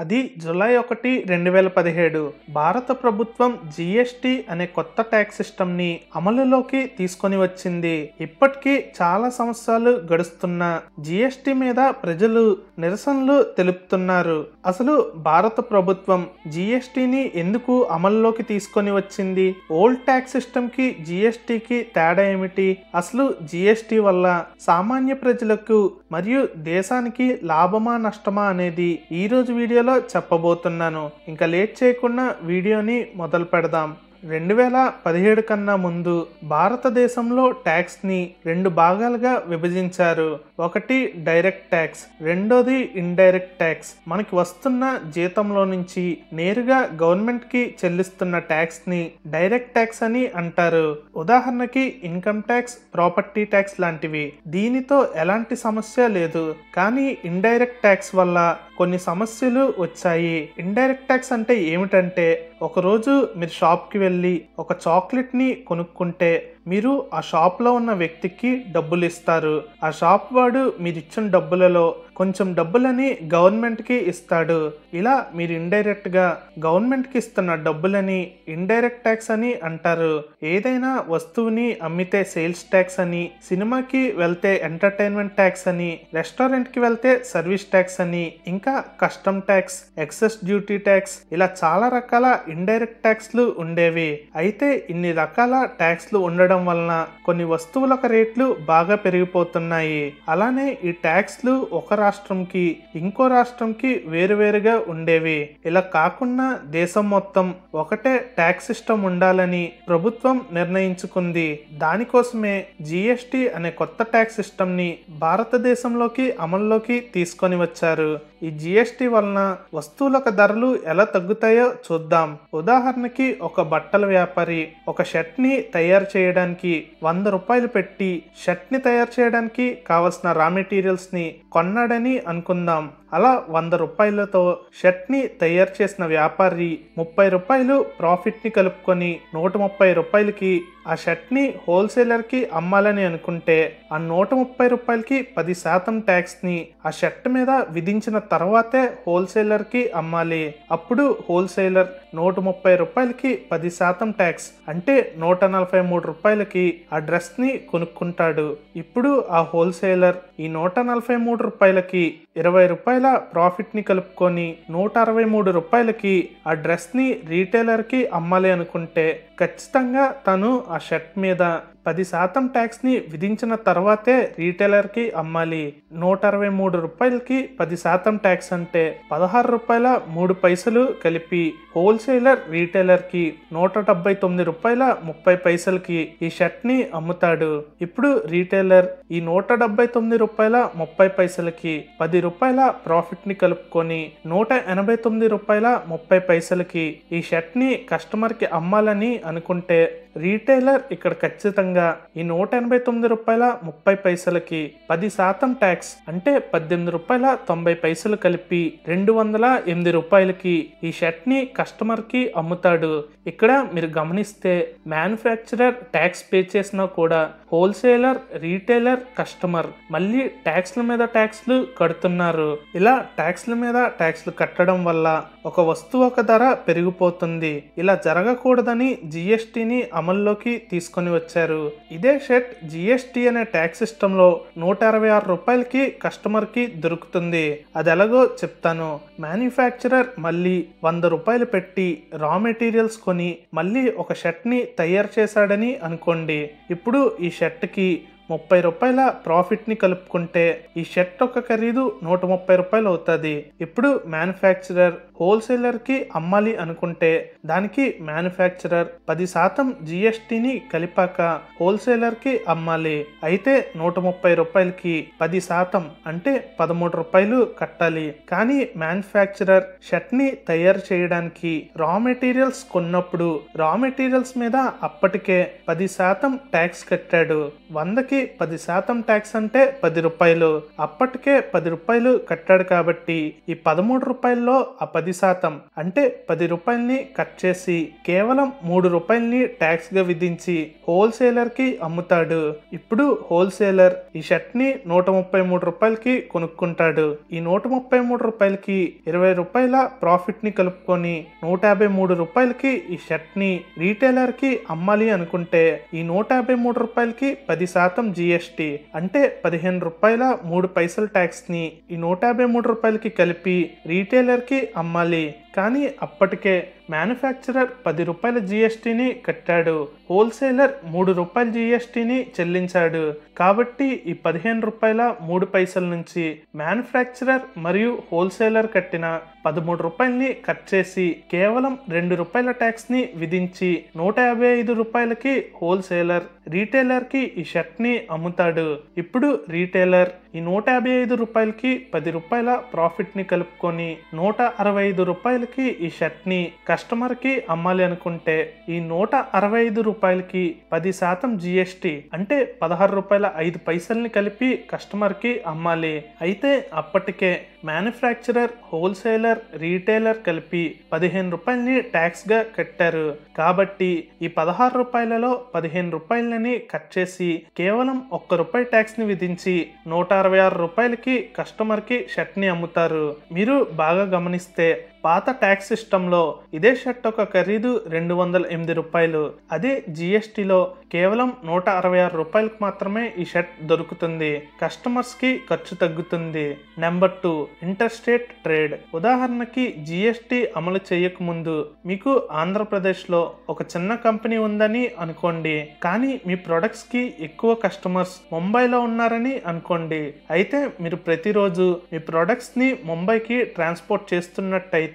అది జూలై 1, 2017 భారత ప్రభుత్వం జీఎస్టీ అనే కొత్త ట్యాక్స్ సిస్టమ్ని అమలులోకి తీసుకొని వచ్చింది. ఇప్పటికీ చాలా సంవత్సరాలు గడుస్తున్న జీఎస్టీ మీద ప్రజలు నిరసనలు తెలుపుతున్నారు. అసలు భారత ప్రభుత్వం జీఎస్టీని ఎందుకు అమలులోకి తీసుకొని వచ్చింది? ఓల్డ్ ట్యాక్స్ సిస్టమ్కి జీఎస్టీకి తేడా ఏమిటి? అసలు జీఎస్టీ వల్ల సామాన్య ప్రజలకు మరియు దేశానికి లాభమా నష్టమా అనేది ఈ రోజు వీడియోలో చెప్పబోతున్నాను. ఇంకా లేట్ చేయకుండా వీడియోని మొదలు పెడదాం. 2017 కన్నా ముందు భారతదేశంలో ట్యాక్స్ ని 2 భాగాలుగా విభజించారు. ఒకటి డైరెక్ట్ ట్యాక్స్, రెండోది ఇండైరెక్ట్ ట్యాక్స్. మనకి వస్తున్న జీతంలో నుంచి నేరుగా గవర్నమెంట్ కి చెల్లిస్తున్న ట్యాక్స్ ని డైరెక్ట్ ట్యాక్స్ అని అంటారు. ఉదాహరణకి ఇన్కమ్ ట్యాక్స్, ప్రాపర్టీ ట్యాక్స్ లాంటివి. దీనితో ఎలాంటి సమస్య లేదు. కానీ ఇండైరెక్ట్ ట్యాక్స్ వల్ల కొన్ని సమస్యలు వచ్చాయి. ఇండైరెక్ట్ ట్యాక్స్ అంటే ఏమిటంటే, ఒకరోజు మీరు షాప్కి వెళ్ళి ఒక చాక్లెట్ ని కొనుక్కుంటే మీరు ఆ షాప్ లో ఉన్న వ్యక్తికి డబ్బులు ఇస్తారు. ఆ షాప్ వాడు మీరు ఇచ్చిన డబ్బులలో కొంచెం డబ్బులని గవర్నమెంట్ కి ఇస్తాడు. ఇలా మీరు ఇండైరెక్ట్ గా గవర్నమెంట్ కి ఇస్తున్న డబ్బులని ఇండైరెక్ట్ ట్యాక్స్ అని అంటారు. ఏదైనా వస్తువుని అమ్మితే సేల్స్ ట్యాక్స్ అని, సినిమాకి వెళ్తే ఎంటర్టైన్మెంట్ ట్యాక్స్ అని, రెస్టారెంట్ కి వెళ్తే సర్వీస్ ట్యాక్స్ అని, ఇంకా custom tax, excess duty tax, ఇలా చాలా రకాల ఇండైరెక్ట్ ట్యాక్స్లు ఉండేవి. అయితే ఇన్ని రకాల ట్యాక్స్లు ఉండడం వలన కొన్ని వస్తువుల రేట్లు బాగా పెరిగిపోతున్నాయి. అలానే ఈ ట్యాక్స్లు ఒక రాష్ట్రంకి ఇంకో రాష్ట్రంకి వేరువేరుగా ఉండేవి. ఇలా కాకుండా దేశం మొత్తం ఒకటే ట్యాక్స్ సిస్టమ్ ఉండాలని ప్రభుత్వం నిర్ణయించుకుంది. దానికోసమే జీఎస్టీ అనే కొత్త ట్యాక్స్ సిస్టమ్ ని భారతదేశంలోకి అమల్లోకి తీసుకొని వచ్చారు. ఈ జీఎస్టీ వలన వస్తువుల ధరలు ఎలా తగ్గుతాయో చూద్దాం. ఉదాహరణకి ఒక బట్టల వ్యాపారి ఒక షర్ట్ ని తయారు చేయడానికి 100 రూపాయలు పెట్టి షర్ట్ ని తయారు చేయడానికి కావలసిన రా మెటీరియల్స్ ని కొన్నాడని అనుకుందాం. అలా 100 రూపాయలతో షర్ట్ ని తయారు చేసిన వ్యాపారి 30 రూపాయలు ప్రాఫిట్ ని కలుపుకొని 130 రూపాయలకి ఆ షర్ట్ ని హోల్సేలర్ కి అమ్మాలని అనుకుంటే, ఆ 130 రూపాయలకి 10% ట్యాక్స్ ని ఆ షర్ట్ మీద విధించిన తర్వాతే హోల్సేలర్ కి అమ్మాలి. అప్పుడు హోల్సేలర్ 130 రూపాయలకి 10% ట్యాక్స్ అంటే 143 రూపాయలకి ఆ డ్రెస్ ని కొనుక్కుంటాడు. ఇప్పుడు ఆ హోల్సేలర్ ఈ 143 రూపాయలకి 20 రూపాయల ప్రాఫిట్ ని కలుపుకొని 163 రూపాయలకి ఆ డ్రెస్ ని రీటైలర్ కి అమ్మాలి అనుకుంటే, ఖచ్చితంగా తను ఆ షర్ట్ మీద 10% ట్యాక్స్ ని విధించిన తర్వాతే రీటైలర్ కి అమ్మాలి. 163 రూపాయలకి 10% ట్యాక్స్ అంటే 16 రూపాయల 3 పైసలు కలిపి హోల్సేలర్ రీటైలర్ కి 179 రూపాయల 30 పైసలకి ఈ షర్ట్ ని అమ్ముతాడు. ఇప్పుడు రీటైలర్ ఈ 179 రూపాయల 30 పైసలకి 10 రూపాయల ప్రాఫిట్ ని కలుపుకొని 189 రూపాయల 30 పైసలకి ఈ షర్ట్ ని కస్టమర్ కి అమ్మాలని అనుకుంటే, రీటైలర్ ఇక్కడ ఖచ్చితంగా ఈ 189 రూపాయల 30 పైసలకి 10% ట్యాక్స్ అంటే 18 రూపాయల 90 పైసలు కలిపి 208 రూపాయలకి ఈ షర్ట్ ని కస్టమర్ కి అమ్ముతాడు. ఇక్కడ మీరు గమనిస్తే మ్యానుఫ్యాక్చరర్ ట్యాక్స్ పే చేసినా కూడా హోల్సేలర్, రీటైలర్, కస్టమర్ మళ్ళీ ట్యాక్స్ల మీద ట్యాక్స్లు కడుతున్నారు. ఇలా ట్యాక్స్ల మీద ట్యాక్స్లు కట్టడం వల్ల ఒక వస్తువు ఒక ధర పెరిగిపోతుంది. ఇలా జరగకూడదని జీఎస్టీని అమల్లోకి తీసుకొని వచ్చారు. ఇదే షర్ట్ జీఎస్టీ అనే ట్యాక్స్ సిస్టమ్ లో 166 రూపాయలకి కస్టమర్ కి దొరుకుతుంది. అది ఎలాగో చెప్తాను. మ్యానుఫ్యాక్చరర్ మళ్ళీ 100 రూపాయలు పెట్టి రా మెటీరియల్స్ కొని మళ్ళీ ఒక షర్ట్ ని తయారు చేశాడని అనుకోండి. ఇప్పుడు ఈ షర్ట్ కి 30 రూపాయల ప్రాఫిట్ ని కలుపుకుంటే ఈ షర్ట్ ఒక ఖరీదు 130 రూపాయలు అవుతుంది. ఇప్పుడు మ్యానుఫ్యాక్చరర్ హోల్సేలర్ కి అమ్మాలి అనుకుంటే దానికి మ్యానుఫ్యాక్చరర్ 10% జీఎస్టీని కలిపాక హోల్సేలర్ కి అమ్మాలి. అయితే 130 రూపాయలకి 10% అంటే 13 రూపాయలు కట్టాలి. కానీ మ్యానుఫ్యాక్చరర్ షర్ట్ ని తయారు చేయడానికి రా మెటీరియల్స్ కొన్నప్పుడు రా మెటీరియల్స్ మీద అప్పటికే 10% ట్యాక్స్ కట్టాడు. 100కి రూపాయలకి 10% ట్యాక్స్ అంటే 10 రూపాయలు. అప్పటికే 10 రూపాయలు కట్టాడు కాబట్టి ఈ 13 రూపాయల్లో ఆ 10% అంటే 10 రూపాయలని కట్ చేసి కేవలం 3 రూపాయలని ట్యాక్స్ గా విధించి హోల్సేలర్ కి అమ్ముతాడు. ఇప్పుడు హోల్సేలర్ ఈ షర్ట్ ని 133 రూపాయలకి కొనుక్కుంటాడు. ఈ 133 రూపాయలకి 20 రూపాయల ప్రాఫిట్ ని కలుపుకొని 153 రూపాయలకి ఈ షర్ట్ ని రీటైలర్ కి అమ్మాలి అనుకుంటే ఈ 153 రూపాయలకి 10% జిఎస్టి అంటే 15 రూపాయల 3 పైసల ట్యాక్స్ ని ఈ 153 రూపాయలకి కలిపి రీటైలర్ కి అమ్మాలి. కానీ అప్పటికే మ్యానుఫ్యాక్చరర్ 10 రూపాయల జిఎస్టిని కట్టాడు, హోల్సేలర్ 3 రూపాయల జిఎస్టిని చెల్లించాడు. కాబట్టి ఈ 15 రూపాయల 3 పైసల నుంచి మ్యానుఫ్యాక్చరర్ మరియు హోల్సేలర్ కట్టిన 13 రూపాయలని కట్ చేసి కేవలం 2 రూపాయల ట్యాక్స్ ని విధించి 155 రూపాయలకి హోల్సేలర్ రీటైలర్ కి ఈ షర్ట్ ని అమ్ముతాడు. ఇప్పుడు రీటైలర్ ఈ 155 రూపాయలకి 10 రూపాయల ప్రాఫిట్ ని కలుపుకొని 165 రూపాయలకి ఈ షర్ట్ ని కస్టమర్ కి అమ్మాలి అనుకుంటే ఈ 165 రూపాయలకి 10% జిఎస్టి అంటే 16 రూపాయల 5 పైసల్ని కలిపి కస్టమర్ కి అమ్మాలి. అయితే అప్పటికే మ్యానుఫ్యాక్చరర్ హోల్సేలర్ రీటైలర్ కలిపి 15 రూపాయలని ట్యాక్స్ గా కట్టారు. కాబట్టి ఈ 16 రూపాయలలో 15 రూపాయలని కట్ చేసి కేవలం 1 రూపాయి ట్యాక్స్ ని విధించి 166 రూపాయలకి కస్టమర్ కి షర్ట్ ని అమ్ముతారు. మీరు బాగా గమనిస్తే పాత ట్యాక్స్ సిస్టంలో ఇదే షర్ట్ ఒక ఖరీదు 208 రూపాయలు. అదే జిఎస్టిలో కేవలం 166 రూపాయలకు మాత్రమే ఈ షర్ట్ దొరుకుతుంది. కస్టమర్స్ కి ఖర్చు తగ్గుతుంది. Number 2 inter state trade. ఉదాహరణకి జిఎస్టి అమలు చేయక ముందు మీకు ఆంధ్రప్రదేశ్ లో ఒక చిన్న కంపెనీ ఉందని అనుకోండి, కానీ మీ ప్రొడక్ట్స్ కి ఎక్కువ కస్టమర్స్ ముంబైలో ఉన్నారని అనుకోండి. అయితే మీరు ప్రతిరోజు మీ ప్రొడక్ట్స్ ని ముంబైకి ట్రాన్స్పోర్ట్ చేస్తున్నట్టయితే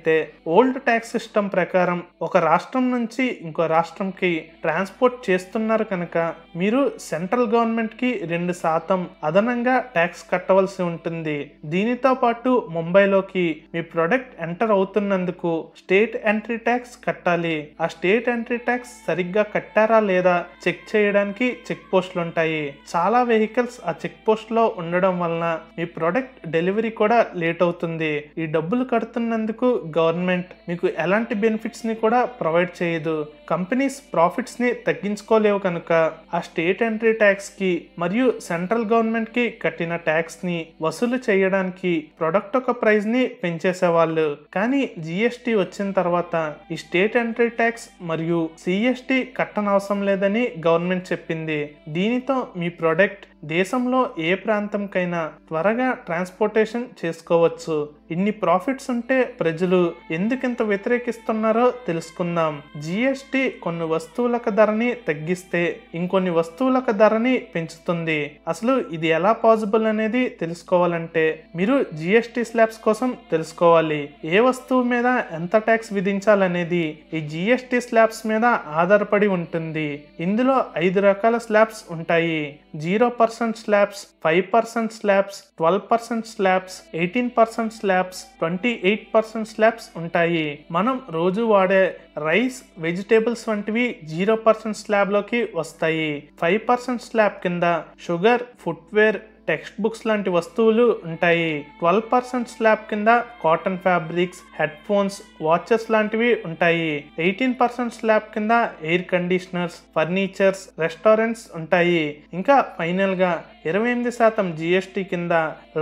ఓల్డ్ ట్యాక్స్ సిస్టమ్ ప్రకారం ఒక రాష్ట్రం నుంచి ఇంకో రాష్ట్రంకి ట్రాన్స్పోర్ట్ చేస్తున్నారు కనుక మీరు సెంట్రల్ గవర్నమెంట్ కి 2% అదనంగా ట్యాక్స్ కట్టవలసి ఉంటుంది. దీనితో పాటు ముంబైలోకి మీ ప్రొడక్ట్ ఎంటర్ అవుతున్నందుకు స్టేట్ ఎంట్రీ ట్యాక్స్ కట్టాలి. ఆ స్టేట్ ఎంట్రీ ట్యాక్స్ సరిగ్గా కట్టారా లేదా చెక్ చేయడానికి చెక్ పోస్టులు ఉంటాయి. చాలా వెహికల్స్ ఆ చెక్ పోస్ట్ లో ఉండడం వలన మీ ప్రొడక్ట్ డెలివరీ కూడా లేట్ అవుతుంది. ఈ డబ్బులు కడుతున్నందుకు గవర్నమెంట్ మీకు ఎలాంటి బెనిఫిట్స్ ని కూడా ప్రొవైడ్ చేయదు. కంపెనీస్ ప్రాఫిట్స్ ని తగ్గించుకోలేవు కనుక ఆ స్టేట్ ఎంట్రీ ట్యాక్స్ కి మరియు సెంట్రల్ గవర్నమెంట్ కి కట్టిన ట్యాక్స్ ని వసూలు చేయడానికి ప్రొడక్ట్ ఒక ప్రైస్ ని పెంచేసేవాళ్ళు. కానీ జిఎస్టి వచ్చిన తర్వాత ఈ స్టేట్ ఎంట్రీ ట్యాక్స్ మరియు సిఎస్టి కట్టనవసరం లేదని గవర్నమెంట్ చెప్పింది. దీనితో మీ ప్రొడక్ట్ దేశంలో ఏ ప్రాంతంకైనా త్వరగా ట్రాన్స్పోర్టేషన్ చేసుకోవచ్చు. ఇన్ని ప్రాఫిట్స్ ఉంటే ప్రజలు ఎందుకింత వ్యతిరేకిస్తున్నారో తెలుసుకుందాం. జిఎస్టి కొన్ని వస్తువులకు ధరని తగ్గిస్తే ఇంకొన్ని వస్తువులకు ధరని పెంచుతుంది. అసలు ఇది ఎలా పాసిబుల్ అనేది తెలుసుకోవాలంటే మీరు జిఎస్టి స్లాబ్స్ కోసం తెలుసుకోవాలి. ఏ వస్తువు మీద ఎంత ట్యాక్స్ విధించాలనేది ఈ జిఎస్టి స్లాబ్స్ మీద ఆధారపడి ఉంటుంది. ఇందులో 5 రకాల స్లాబ్స్ ఉంటాయి. 0% slabs, 5% slabs, 12% slabs, 18% slabs, 28% slabs ఉంటాయి. మనం రోజు వాడే రైస్, వెజిటేబుల్స్ వంటివి 0% స్లాబ్ లోకి వస్తాయి. 5% స్లాబ్ కింద షుగర్, ఫుట్వేర్, టెక్స్ట్ బుక్స్ లాంటి వస్తువులు ఉంటాయి. 12% స్లాబ్ కింద cotton fabrics, head phones, watches లాంటివి ఉంటాయి. 18% స్లాబ్ కింద ఎయిర్ కండిషనర్స్, ఫర్నిచర్స్, రెస్టారెంట్స్ ఉంటాయి. ఇంకా ఫైనల్ గా 28% జిఎస్టి కింద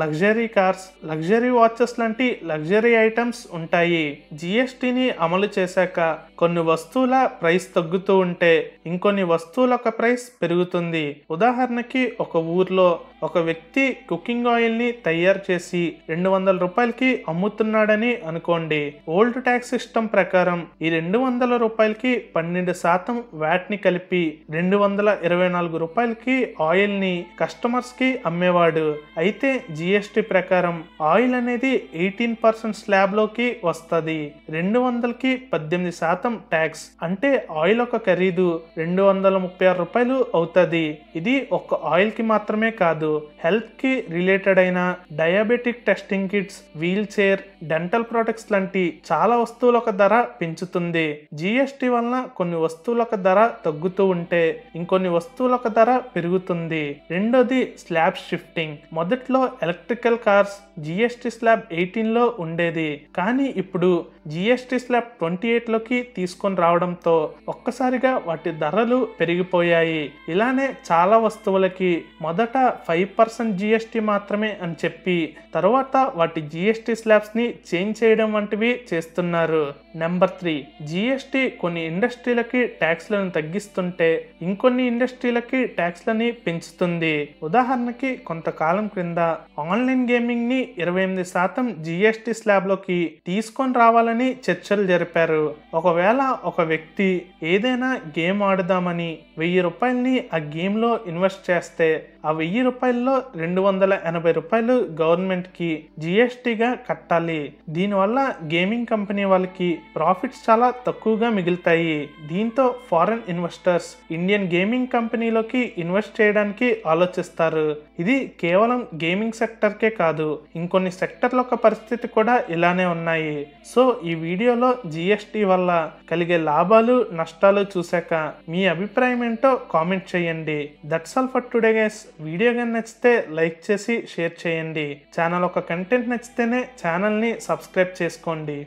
లగ్జరీ కార్స్, లగ్జరీ వాచెస్ లాంటి లగ్జరీ ఐటమ్స్ ఉంటాయి. జిఎస్టిని అమలు చేశాక కొన్ని వస్తువుల ప్రైస్ తగ్గుతూ ఉంటే ఇంకొన్ని వస్తువుల ప్రైస్ పెరుగుతుంది. ఉదాహరణకి ఒక ఊర్లో ఒక వ్యక్తి కుకింగ్ ఆయిల్ ని తయారు చేసి 200 రూపాయలకి అమ్ముతున్నాడని అనుకోండి. ఓల్డ్ ట్యాక్స్ సిస్టమ్ ప్రకారం ఈ 200 రూపాయలకి 12% వ్యాట్ ని కలిపి 224 రూపాయలకి ఆయిల్ ని కస్టమర్స్ కి అమ్మేవాడు. అయితే జిఎస్టి ప్రకారం ఆయిల్ అనేది 18% స్లాబ్ లోకి వస్తుంది. 200కి 18% ట్యాక్స్ అంటే ఆయిల్ ఒక ఖరీదు 236 రూపాయలు అవుతుంది. ఇది ఒక ఆయిల్ కి మాత్రమే కాదు, హెల్త్ కి రిలేటెడ్ అయిన diabetic testing kits, wheel chair, dental products లాంటి చాలా వస్తువులకు ధర పెంచుతుంది. జిఎస్టి వలన కొన్ని వస్తువులకు ధర తగ్గుతూ ఉంటే ఇంకొన్ని వస్తువులకు ధర పెరుగుతుంది. రెండోది స్లాబ్ షిఫ్టింగ్. మొదట్లో ఎలక్ట్రికల్ కార్స్ జిఎస్టి స్లాబ్ 18లో ఉండేది, కానీ ఇప్పుడు జిఎస్టి స్లాబ్ 28లోకి తీసుకొని రావడంతో ఒక్కసారిగా వాటి ధరలు పెరిగిపోయాయి. ఇలానే చాలా వస్తువులకి మొదట 5% జిఎస్టి మాత్రమే అని చెప్పి తర్వాత వాటి జిఎస్టి స్లాబ్స్ ని చేంజ్ చేయడం వంటివి చేస్తున్నారు. నెంబర్ 3, జిఎస్టి కొన్ని ఇండస్ట్రీలకి ట్యాక్స్లను తగ్గిస్తుంటే ఇంకొన్ని ఇండస్ట్రీలకి ట్యాక్స్లని పెంచుతుంది. ఉదాహరణకి కొంతకాలం క్రింద ఆన్లైన్ గేమింగ్ ని 28% జిఎస్టి స్లాబ్ లోకి తీసుకొని రావాలని చర్చలు జరిపారు. ఒకవేళ ఒక వ్యక్తి ఏదైనా గేమ్ ఆడుదామని 1000 రూపాయలని ఆ గేమ్ లో ఇన్వెస్ట్ చేస్తే ఆ 1000 రూపాయల్లో 280 రూపాయలు గవర్నమెంట్ కి జిఎస్టిగా కట్టాలి. దీనివల్ల గేమింగ్ కంపెనీ వాళ్ళకి ప్రాఫిట్స్ చాలా తక్కువగా మిగులుతాయి. దీంతో ఫారెన్ ఇన్వెస్టర్స్ ఇండియన్ గేమింగ్ కంపెనీలోకి ఇన్వెస్ట్ చేయడానికి ఆలోచిస్తారు. ఇది కేవలం గేమింగ్ సెక్టర్కే కాదు, ఇంకొన్ని సెక్టర్ల యొక్క పరిస్థితి కూడా ఇలానే ఉన్నాయి. సో ఈ వీడియోలో జిఎస్టి వల్ల కలిగే లాభాలు నష్టాలు చూశాక మీ అభిప్రాయం ఏంటో కామెంట్ చేయండి. That's all for today guys. Video కానీ నచ్చితే లైక్ చేసి షేర్ చేయండి. ఛానల్ ఒక కంటెంట్ నచ్చితేనే ఛానల్ని సబ్స్క్రైబ్ చేసుకోండి.